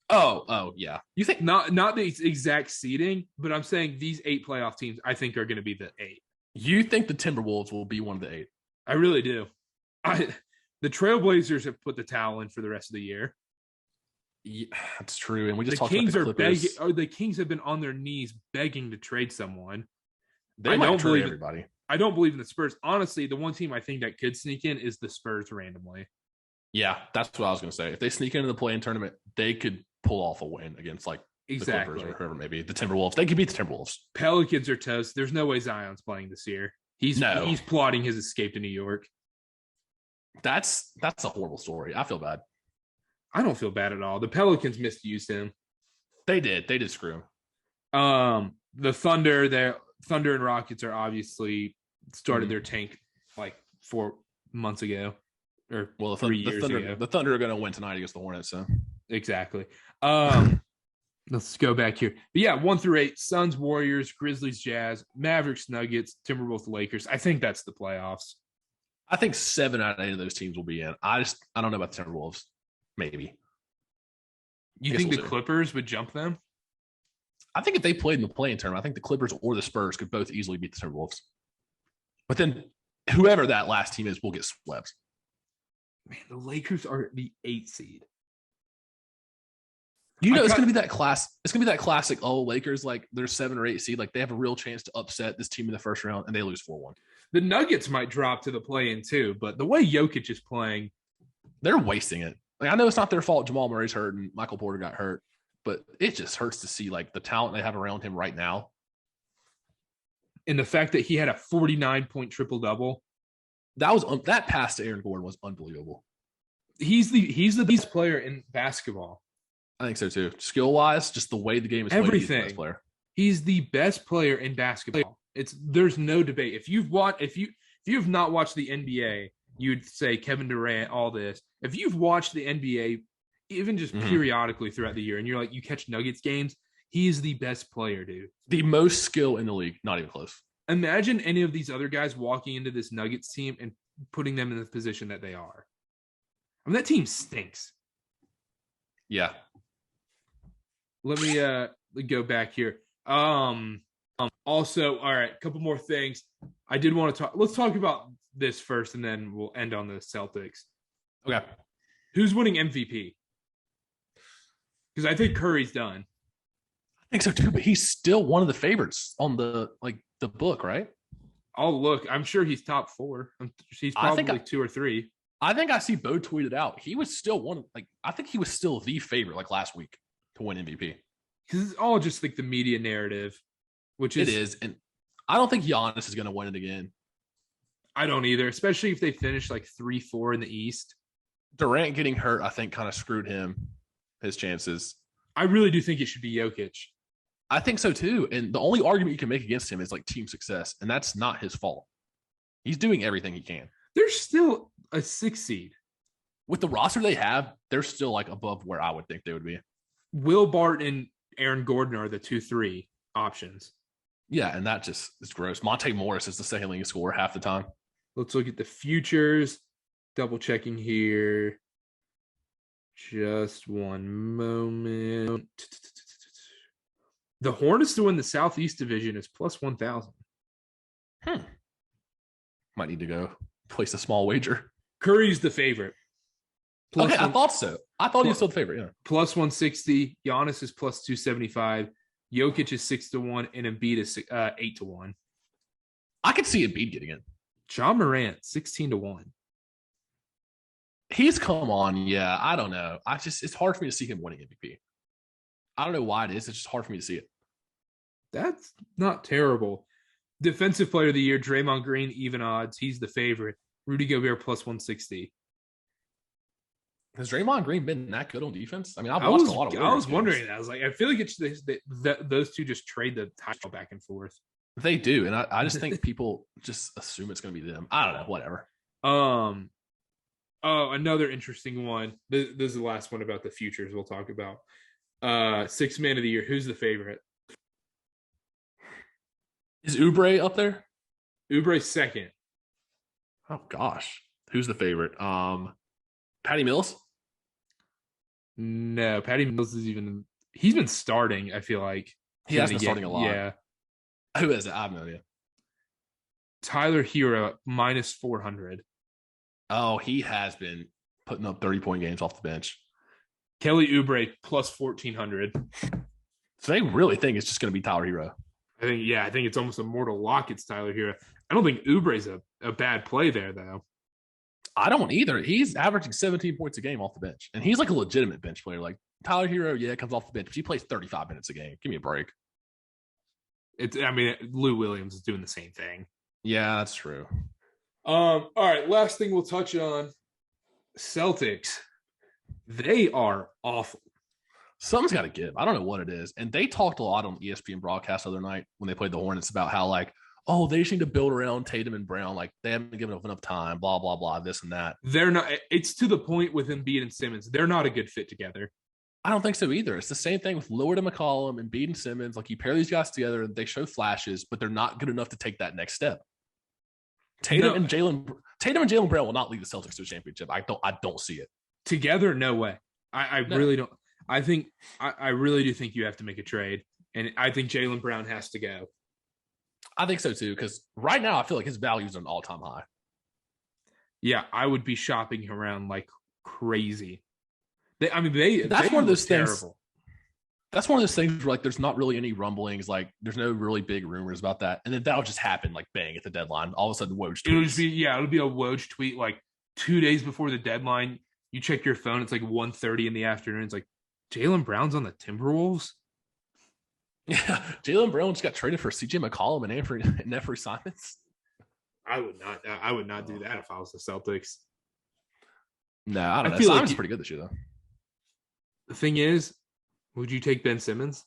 Oh yeah. You think not the exact seeding, but I'm saying these 8 playoff teams I think are going to be the 8. You think the Timberwolves will be one of the 8? I really do. The Trailblazers have put the towel in for the rest of the year. Yeah, that's true. And we just the talked Kings about the are begging, Clippers. or the Kings have been on their knees begging to trade someone. They might trade everybody. I don't believe in the Spurs. Honestly, the one team I think that could sneak in is the Spurs randomly. Yeah, that's what I was going to say. If they sneak into the play-in tournament, they could pull off a win against like the Clippers or whoever, maybe the Timberwolves. They could beat the Timberwolves. Pelicans are toast. There's no way Zion's playing this year. He's plotting his escape to New York. That's a horrible story. I feel bad. I don't feel bad at all. The Pelicans misused him. They did screw him. The Thunder and Rockets are obviously started their tank like 4 months ago, or 3 years ago. The Thunder are going to win tonight against the Hornets. So exactly. Let's go back here. But yeah, 1 through 8: Suns, Warriors, Grizzlies, Jazz, Mavericks, Nuggets, Timberwolves, Lakers. I think that's the playoffs. I think 7 out of 8 of those teams will be in. I don't know about the Timberwolves. Maybe. You think the Clippers would jump them? I think if they played in the play-in tournament, I think the Clippers or the Spurs could both easily beat the Timberwolves. But then whoever that last team is will get swept. Man, the Lakers are the 8th seed. You know, it's going to be that class. It's going to be that classic. Oh, Lakers, like they're 7 or 8 seed. Like they have a real chance to upset this team in the first round, and they lose 4-1. The Nuggets might drop to the play-in too, but the way Jokic is playing, they're wasting it. Like, I know it's not their fault. Jamal Murray's hurt and Michael Porter got hurt, but it just hurts to see like the talent they have around him right now. And the fact that he had a 49-point triple-double. That pass to Aaron Gordon was unbelievable. He's the best player in basketball. I think so too. Skill wise, just the way the game is played, everything. He's the best player. He's the best player in basketball. There's no debate. If you have not watched the NBA, you'd say Kevin Durant, all this. If you've watched the NBA, even just periodically throughout the year, and you're like, you catch Nuggets games, he's the best player, dude. The most skill in the league, not even close. Imagine any of these other guys walking into this Nuggets team and putting them in the position that they are. I mean, that team stinks. Yeah. Let me go back here. Also, all right, a couple more things. I did want to talk. Let's talk about this first, and then we'll end on the Celtics. Okay. Who's winning MVP? Because I think Curry's done. I think so too, but he's still one of the favorites on the book, right? I'll look. I'm sure he's top 4. He's probably 2 or 3. I think I see Bo tweeted out. He was still I think he was still the favorite like last week to win MVP. Because it's all just like the media narrative, which it is. And I don't think Giannis is going to win it again. I don't either, especially if they finish like 3-4 in the East. Durant getting hurt, I think, kind of screwed his chances. I really do think it should be Jokic. I think so too. And the only argument you can make against him is like team success. And that's not his fault. He's doing everything he can. They're still a 6 seed. With the roster they have, they're still like above where I would think they would be. Will Barton and Aaron Gordon are the 2-3 options. Yeah, and that just is gross. Monte Morris is the second leading scorer half the time. Let's look at the futures. Double checking here. Just one moment. The Hornets to win the Southeast Division is plus 1,000. Might need to go place a small wager. Curry's the favorite. I thought so. I thought he was still the favorite. Yeah. Plus 160. Giannis is plus 275. Jokic is 6-1, and Embiid is 8-1. I could see Embiid getting it. John Morant 16-1. He's come on. Yeah, I don't know. It's hard for me to see him winning MVP. I don't know why it is. It's just hard for me to see it. That's not terrible. Defensive Player of the Year, Draymond Green, even odds. He's the favorite. Rudy Gobert plus 160. Has Draymond Green been that good on defense? I mean, I've watched a lot of. I was wondering that. I was like, I feel like it's those two just trade the title back and forth. They do, and I just think people just assume it's going to be them. I don't know. Whatever. Oh, another interesting one. This is the last one about the futures we'll talk about. Sixth man of the year. Who's the favorite? Is Oubre up there? Oubre's second. Oh gosh, who's the favorite? Patty Mills. No, Patty Mills is even. He's been starting. I feel like He has been starting a lot. Yeah. Who is it? I have no idea. Tyler Hero minus 400. Oh, he has been putting up 30-point games off the bench. Kelly Oubre plus 1,400. So they really think it's just going to be Tyler Hero. I think it's almost a mortal lock. It's Tyler Hero. I don't think Oubre's a bad play there, though. I don't either. He's averaging 17 points a game off the bench, and he's like a legitimate bench player. Like Tyler Hero, comes off the bench, but he plays 35 minutes a game. Give me a break. Lou Williams is doing the same thing. Yeah, that's true. All right, last thing we'll touch on. Celtics. They are awful. Something's got to give. I don't know what it is. And they talked a lot on ESPN broadcast the other night when they played the Hornets about how, like, oh, they just need to build around Tatum and Brown. Like, they haven't given enough time, blah, blah, blah, this and that. They're not – it's to the point with Embiid and Simmons. They're not a good fit together. I don't think so either. It's the same thing with Lillard and McCollum and Embiid and Simmons. Like, you pair these guys together and they show flashes, but they're not good enough to take that next step. Tatum and Jaylen Brown will not lead the Celtics to a championship. I don't see it. Together, no way. I really don't. I think I really do think you have to make a trade, and I think Jaylen Brown has to go. I think so too, because right now I feel like his value is an all-time high. Yeah, I would be shopping around like crazy. That's one of those things. That's one of those things where like there's not really any rumblings, like there's no really big rumors about that, and then that'll just happen like bang at the deadline. All of a sudden, Woj tweets. It'll be a Woj tweet like 2 days before the deadline. You check your phone, it's like 1:30 in the afternoon. It's like Jaylen Brown's on the Timberwolves. Yeah, Jaylen Brown just got traded for CJ McCollum and Nefri Simons. I would not do that if I was the Celtics. No, I don't know. Simons pretty good this year, though. The thing is, would you take Ben Simmons?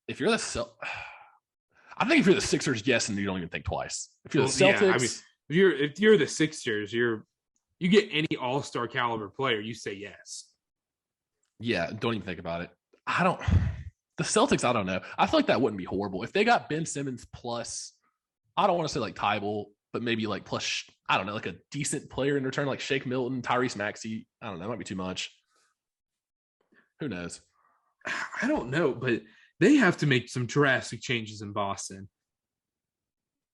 If you're I think if you're the Sixers, yes, and you don't even think twice. If you're the Celtics, if you're the Sixers, you get any all-star caliber player, you say yes. Yeah, don't even think about it. The Celtics, I don't know. I feel like that wouldn't be horrible. If they got Ben Simmons plus, I don't want to say like Tybal, but maybe like plus, I don't know, like a decent player in return, like Shake Milton, Tyrese Maxey. I don't know. That might be too much. Who knows? I don't know, but they have to make some drastic changes in Boston.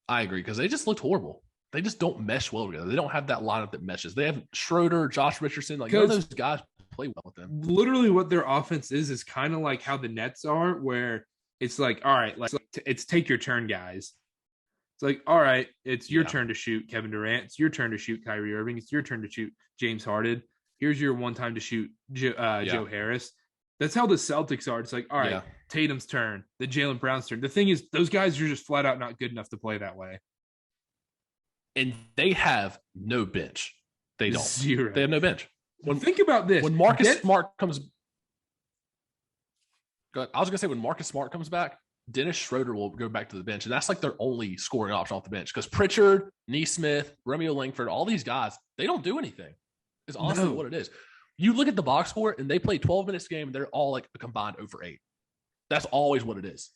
I agree, because they just looked horrible. They just don't mesh well together. They don't have that lineup that meshes. They have Schroeder, Josh Richardson. Like, none of those guys play well with them. Literally what their offense is kind of like how the Nets are, where it's like, all right, it's take your turn, guys. It's like, all right, it's your turn to shoot, Kevin Durant. It's your turn to shoot, Kyrie Irving. It's your turn to shoot, James Harden. Here's your one time to shoot, Joe Harris. That's how the Celtics are. It's like, all right, Tatum's turn, the Jaylen Brown's turn. The thing is, those guys are just flat out not good enough to play that way. And they have no bench. They don't. Zero. They have no bench. Think about this. When Marcus Smart comes – I was going to say when Marcus Smart comes back, Dennis Schroeder will go back to the bench. And that's like their only scoring option off the bench, because Pritchard, Nesmith, Romeo Langford, all these guys, they don't do anything. It's honestly what it is. You look at the box score, and they play 12 minutes a game, and they're all like a combined over 8. That's always what it is.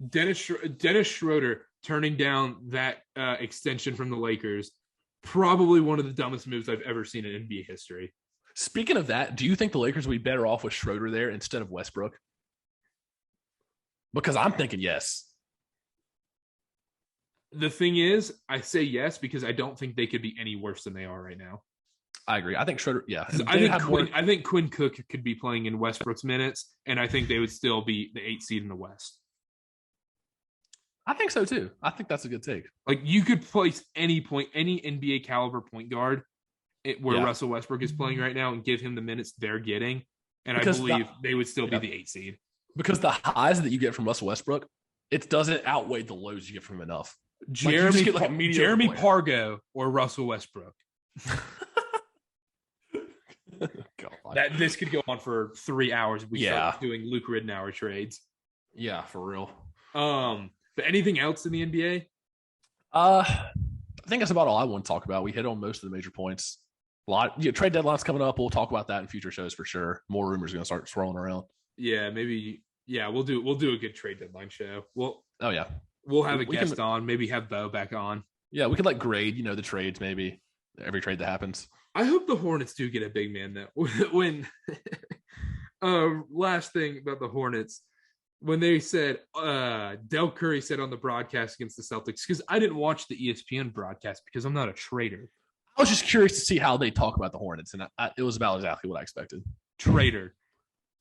Dennis Schroeder turning down that extension from the Lakers, probably one of the dumbest moves I've ever seen in NBA history. Speaking of that, do you think the Lakers would be better off with Schroeder there instead of Westbrook? Because I'm thinking yes. The thing is, I say yes because I don't think they could be any worse than they are right now. I agree. I think Schroeder, I think Quinn Cook could be playing in Westbrook's minutes, and I think they would still be the 8th seed in the West. I think so too. I think that's a good take. Like, you could place any NBA caliber point guard where Russell Westbrook is playing right now and give him the minutes they're getting, and I believe they would still be the 8th seed. Because the highs that you get from Russell Westbrook, it doesn't outweigh the lows you get from him enough. Jeremy Pargo or Russell Westbrook. That this could go on for 3 hours if we start doing Luke Ridnour trades. Yeah, for real. But anything else in the NBA? I think that's about all I want to talk about. We hit on most of the major points. Trade deadline's coming up. We'll talk about that in future shows for sure. More rumors are going to start swirling around. Yeah, maybe. Yeah, we'll do a good trade deadline show. We'll have a guest on. Maybe have Bo back on. Yeah, we could grade, the trades maybe every trade that happens. I hope the Hornets do get a big man though. When last thing about the Hornets, when they said Del Curry said on the broadcast against the Celtics, because I didn't watch the ESPN broadcast because I'm not a trader. I was just curious to see how they talk about the Hornets, and it was about exactly what I expected. Trader.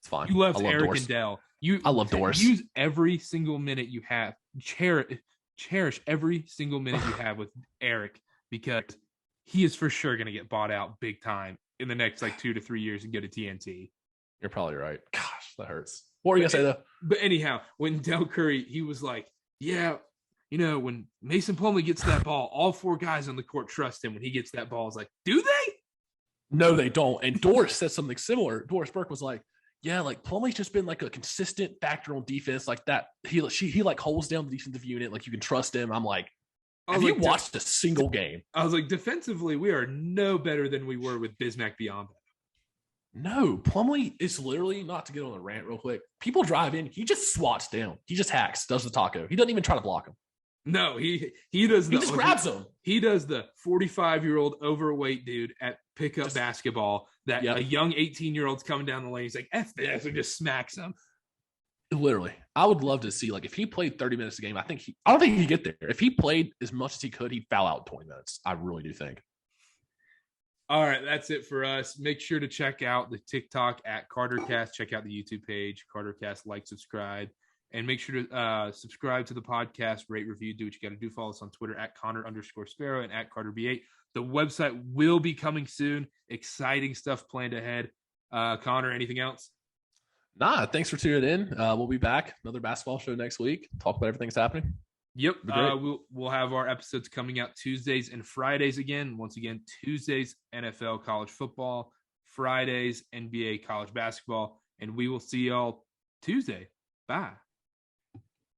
It's fine. You left Eric and Dell. I love Doris. Use every single minute you have. Cherish every single minute you have with Eric, because he is for sure going to get bought out big time in the next 2 to 3 years and go to TNT. You're probably right. Gosh, that hurts. What were you going to say, though? But anyhow, when Del Curry, he was like, yeah, when Mason Plumlee gets that ball, all 4 guys on the court trust him when he gets that ball. It's like, do they? No, they don't. And Doris said something similar. Doris Burke was like, yeah, Plumlee's just been a consistent factor on defense like that. He holds down the defensive unit. You can trust him. I'm like, have you watched a single game? I was like, defensively, we are no better than we were with Bismack Biyombo. No, Plumlee is literally, not to get on a rant real quick, people drive in, he just swats down. He just hacks, does the taco. He doesn't even try to block him. No, he does. He just grabs him. He does the 45-year-old overweight dude at pickup basketball that a young 18-year-old's coming down the lane. He's like, F this, and just smacks him. Literally. I would love to see, if he played 30 minutes a game, I don't think he'd get there. If he played as much as he could, he'd foul out in 20 minutes. I really do think. All right, that's it for us. Make sure to check out the TikTok at CarterCast. Check out the YouTube page, CarterCast, subscribe. And make sure to subscribe to the podcast, rate, review, do what you got to do. Follow us on Twitter at Connor_Sparrow and at CarterB8. The website will be coming soon. Exciting stuff planned ahead. Connor, anything else? Nah, thanks for tuning in. We'll be back. Another basketball show next week. Talk about everything that's happening. Yep. We'll have our episodes coming out Tuesdays and Fridays again. Once again, Tuesdays, NFL college football. Fridays, NBA college basketball. And we will see y'all Tuesday. Bye.